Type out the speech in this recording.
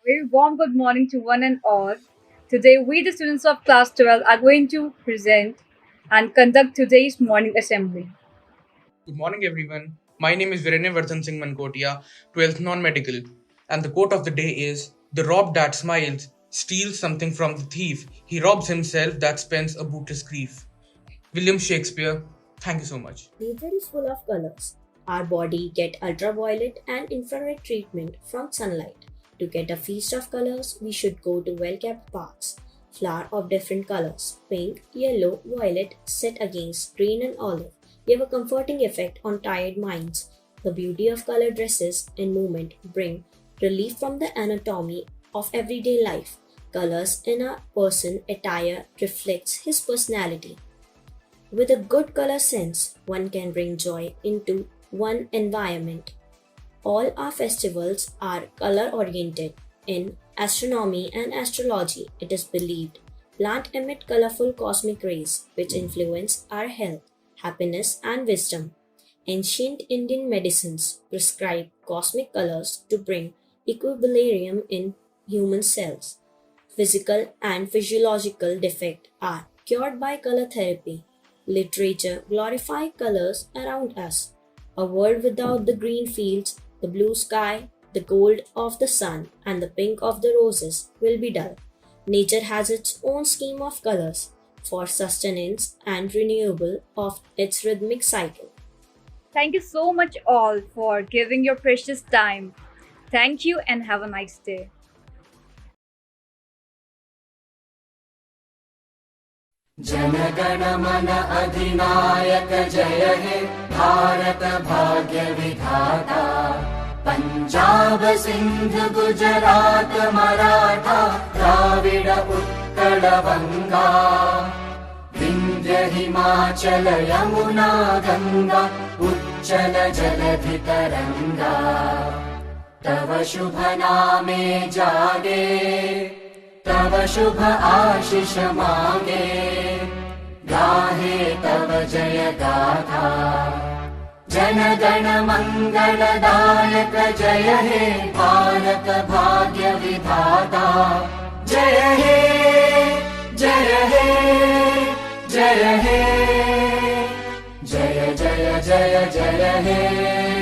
Very warm good morning to one and all. Today, we, the students of Class 12, are going to present and conduct today's morning assembly. Good morning, everyone. My name is Virendra Vardhan Singh Mankotia, 12th non-medical, and the quote of the day is: "The rob that smiles steals something from the thief. He robs himself that spends a bootless grief." William Shakespeare. Thank you so much. Nature is full of colors. Our body get ultraviolet and infrared treatment from sunlight. To get a feast of colors, we should go to well-kept parks. Flowers of different colors, pink, yellow, violet, set against green and olive, give a comforting effect on tired minds. The beauty of color dresses and movement bring relief from the anatomy of everyday life. Colors in a person attire reflects his personality. With a good color sense, one can bring joy into one environment. All our festivals are color oriented. In astronomy and astrology, it is believed plants emit colorful cosmic rays which influence our health, happiness, and wisdom. Ancient Indian medicines prescribe cosmic colors to bring equilibrium in human cells. Physical and physiological defects are cured by color therapy. Literature glorifies colors around us. A world without the green fields, the blue sky, the gold of the sun, and the pink of the roses will be dull. Nature has its own scheme of colors for sustenance and renewal of its rhythmic cycle. Thank you so much, all, for giving your precious time. Thank you and have a nice day. जनगण मन अधिनायक जय हे भारत भाग्य विधाता। पंजाब सिंध गुजरात मराठा द्राविड उत्कल बंगा, विंध्य हिमाचल यमुना गंगा उच्चल जलधि तरंगा। तव शुभ नामे जागे, तव शुभ आशीष मांगे, गाहे तव जय गाथा। जन गण मंगलदायक जय हे भारत भाग्य विधाता। जय हे जय हे जय हे जय जय जय जय हे।